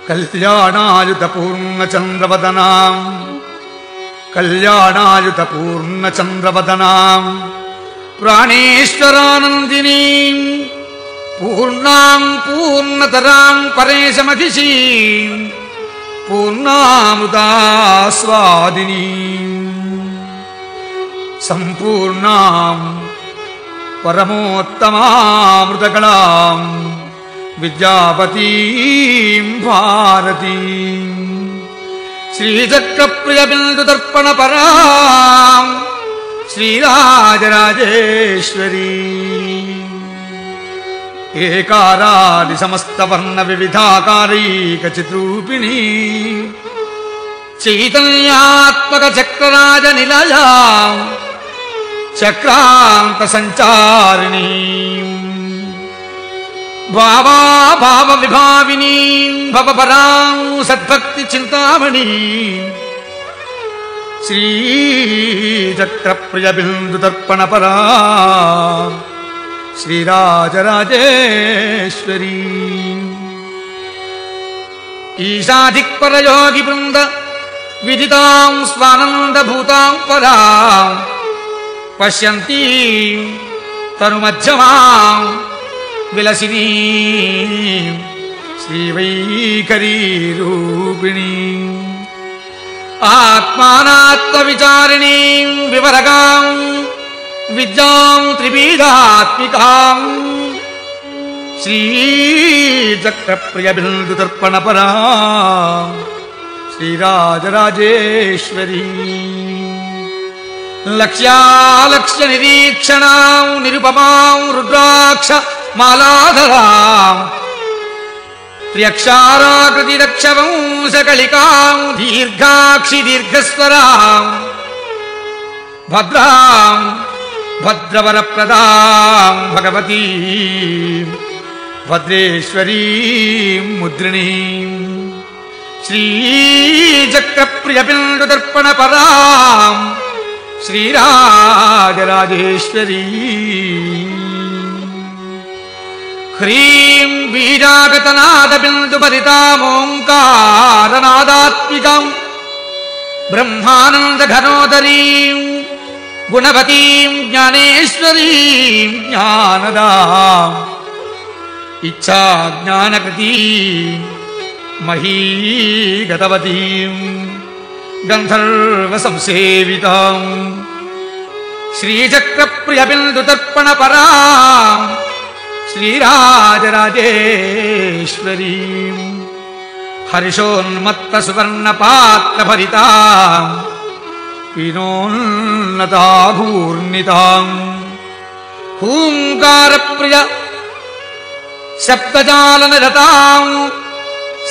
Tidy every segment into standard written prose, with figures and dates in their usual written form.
కళ్యాణాయుత పూర్ణచంద్రవదనాం కళ్యాణాయుత పూర్ణచంద్రవదనాం ప్రాణేశ్వరానందినీం పూర్ణాం పూర్ణతరాం పరేశమధిశీం పూర్ణామృతాస్వాదినీం సంపూర్ణాం పరమోత్తమామృతకళాం విద్యాపతీం భారతీం శ్రీచక్రప్రియబిందుదర్పణపరాం శ్రీరాజరాజేశ్వరీ ఏకారాది సమస్తవర్ణ వివిధాకారైకచిత్రూపిణీ చైతన్యాత్మక చక్రరాజ నిలయా చక్రాంత సంచారిణీ భావా భావ విభావినీ భవపరాం సద్భక్తి చింతామణి శ్రీచక్రప్రియబిందుదర్పణపరా శ్రీరాజరాజేశ్వరీ ఈశాధిక్పరయోగి బృంద విదితాం స్వానందభూతాం పరాం పశ్యంతి తనుమధ్యమాం విలసినీ శ్రీవైఖరీ రూపిణీ ఆత్మానాత్మవిచారిణీ వివరగాం విద్యాం త్రిపీడాత్మికాం శ్రీచక్రప్రియబిందుదర్పణపరా శ్రీరాజరాజేశ్వరీ లక్ష్యాలక్ష్య నిరీక్షణాం నిరుపమాం రుద్రాక్ష మాలాధరాం త్ర్యక్షారాకృతిరక్షవంశకళికాం దీర్ఘాక్షి దీర్ఘస్వరాం భద్రాం భద్రవరప్రదాం భగవతీ భద్రేశ్వరీం ముద్రిణీం శ్రీచక్రప్రియబిందుదర్పణపరాం శ్రీరాజరాజేశ్వరీ హ్రీం బీజాగతనాదబిందుపరితామోంకారనాదాత్మికాం బ్రహ్మానందఘనోదరీం గుణవతీం జ్ఞానేశ్వరీం జ్ఞానదాం ఇచ్ఛాజ్ఞానకృతీం మహీగతవతీం గంధర్వసంసేవితాం శ్రీచక్రప్రియబిందుదర్పణపరాం శ్రీరాజరాజేశ్వరీం హర్షోన్మత్తసువర్ణపాత్రభరితాం పీనోన్నతాఘూర్ణితాం హూంకారప్రియ శబ్దజాలనరతాం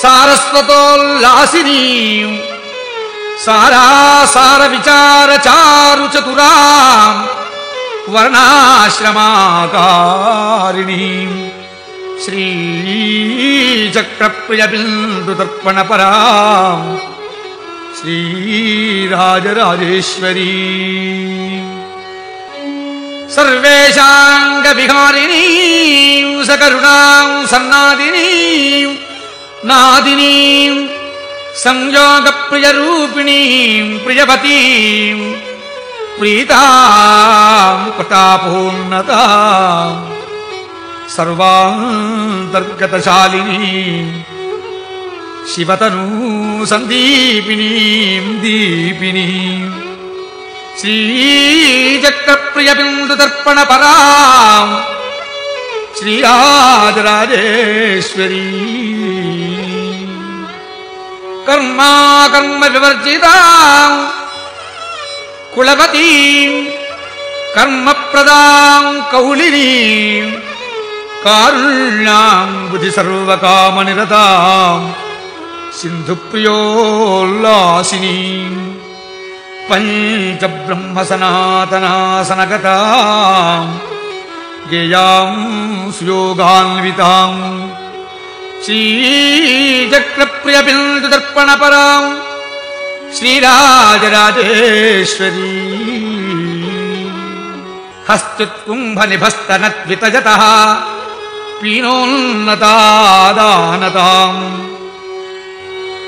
సారస్వతోల్లాసినీం సారాసార విచారచారుచతురాం వర్ణాశ్రమాకారిణీం శ్రీచక్రప్రియబిందుదర్పణపరాం శ్రీరాజరాజేశ్వరీ సర్వేషాంగవిహారిణీం సకరుణాం సన్నాదినీం నాదినీం సంయోగప్రియరూపిణీం ప్రియవతీం ప్రీతాం ప్రతాపోన్నతాం సర్వాంతర్గతశాలినీం శివతనూ సందీపినీం దీపినీం శ్రీచక్రప్రియబిందుదర్పణపరాం శ్రీరాజరాజేశ్వరీ కర్మాకర్మ వివర్జితాం కులవతీం కర్మప్రదాం కౌళినీం కారుణ్యాం బుధి సర్వకామనిరతాం సింధుప్రియోల్లాసినీం పంచబ్రహ్మసనాతనాసనగతాం గేయాం సుయోగాన్వితాం శ్రీచక్రప్రియబిందుదర్పణపరాం శ్రీరాజరాజేశ్వరీ హస్తుత్కుంభనిభస్తనద్వితజతః పీనోన్నతాదానతాం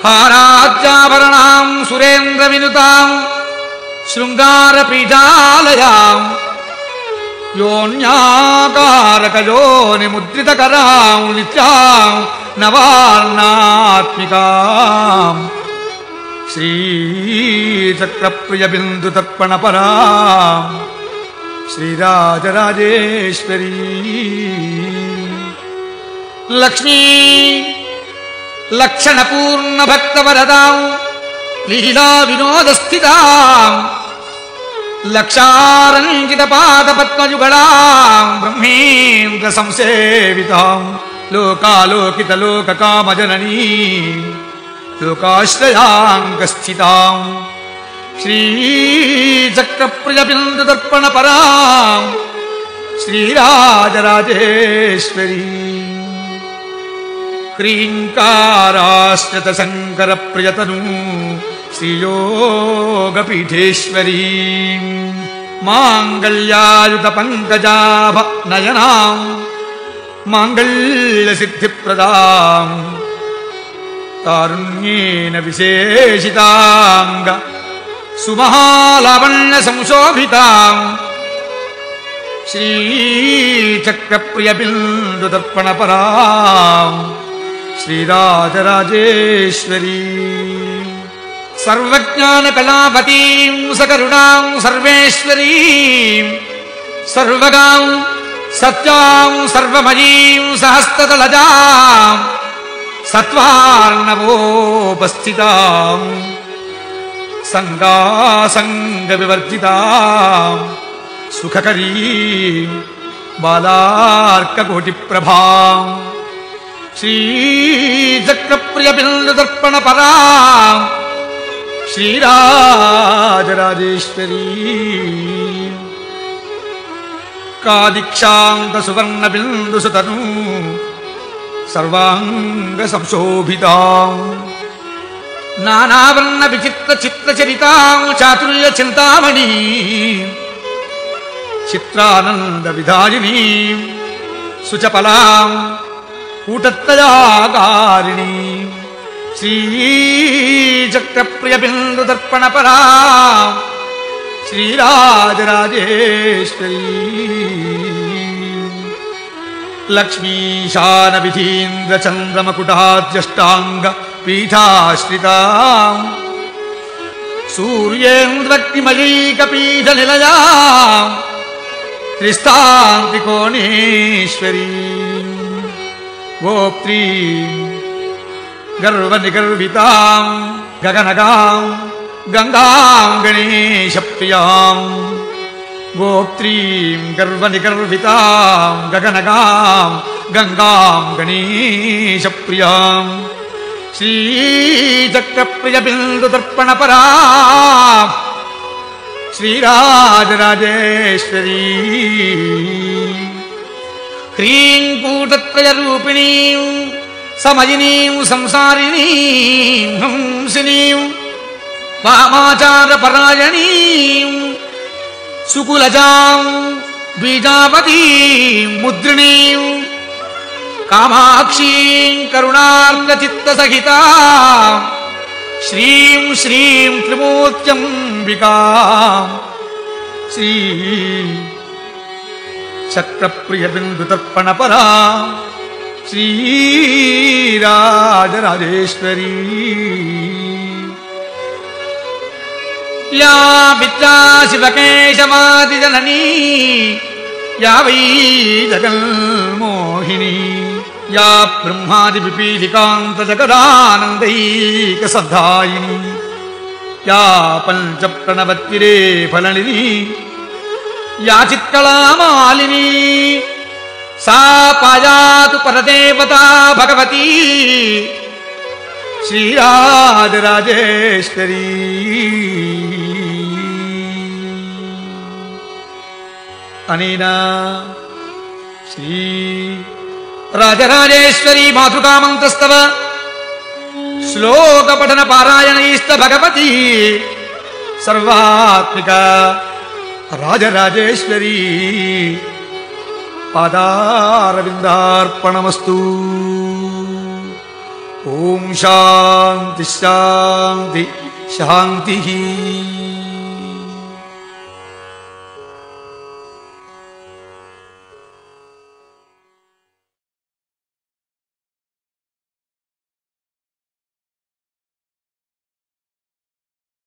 हाराज्याभरणां सुरेन्द्रविनुतां शृङ्गारपीठालयां योन्याकारकयोनिमुद्रितकरां नित्यां नवार्णात्मिकां श्रीचक्रप्रियबिन्दुतर्पणपरां श्रीराजराजेश्वरी लक्ष्मी लक्षणपूर्णभक्तवरदां लीलाविनोदस्थितां लक्षारञ्जितपादपद्मयुगलां ब्रह्मेन्द्रसंसेवितां लोकालोकितलोककामजननीं लोकाश्रयाङ्गस्थितां श्रीचक्रप्रियबिन्दुदर्पणपरां श्रीराजराजेश्वरी क्रीङ्काराश्रितशङ्करप्रियतनु श्रीयोगपीठेश्वरी माङ्गल्यायुतपङ्कजाभ नयनां माङ्गल्यसिद्धिप्रदां तारुण्येन विशेषिताङ्ग सुमहालावण्यसंशोभितां श्रीचक्रप्रियबिन्दुदर्पणपरां श्रीराजराजेश्वरी सर्वज्ञानकलावतीं सकरुणां सर्वेश्वरीं सर्वगां सत्यां सर्वमयीं सहस्रदलजां सत्त्वार्णवोपस्थितां संगासंगविवर्जितां सुखकरीं बालार्ककोटिप्रभां श्रीचक्रप्रियबिन्दुदर्पणपरां श्रीराजराजेश्वरी कादिक्षान्तसुवर्णबिन्दुसुतनु सर्वाङ्गसंशोभितां नानावर्णविचित्रचित्रचरितां चातुर्यचिन्तामणि चित्रानन्दविधायिनीं सुचपलां कूटत्रयाकारिणीं श्रीचक्रप्रियबिन्दुदर्पणपरां श्रीराजराजेश्वरी लक्ष्मीशानविधीन्द्रचन्द्रमकुटाद्यष्टाङ्गपीठाश्रितां सूर्येन्द्रग्निमयैकपीठनिलयां त्रिस्तान्त्रिकोणेश्वरी गोप्त्रीं गर्वनिगर्वितां गगनगां गंगां गणेशप्रियां गोप्त्रीं गर्वनिगर्वितां गगनगां गंगां गणेशप्रियां श्रीचक्रप्रियबिन्दुदर्पणपरां श्रीराजराजेश्वरी ह्रीं कूटत्रयरूपिणीं समयिनीं संसारिणीं हंसिनीं वामाचारपरायणीं सुकुलजां बीजावतीं मुद्रिणीं कामाक्षीं करुणार्द्रचित्तसहितां श्रीं श्रीं त्रिमूर्त्यम्बिकां श्री चक्रप्रियबिन्दुदर्पणपरां श्रीराजराजेश्वरी या विद्या शिवकेशवादिजननी या वै जगन्मोहिनी या ब्रह्मादिपिपीलिकान्तजगदानन्दैकसद्धायिनी या पञ्चप्रणवत्तिरे फलनिधि या चित्कलामालिनी सा पायातु परदेवता भगवती श्रीराजराजेश्वरी अनेना श्री राजराजेश्वरी मातृकामन्तस्तव श्लोकपठन पारायणैस्त भगवती सर्वात्मिका राजराजेश्वरी पादारविन्दार्पणमस्तु। ಓಂ ಶಾಂತಿ ಶಾಂತಿ ಶಾಂತಿ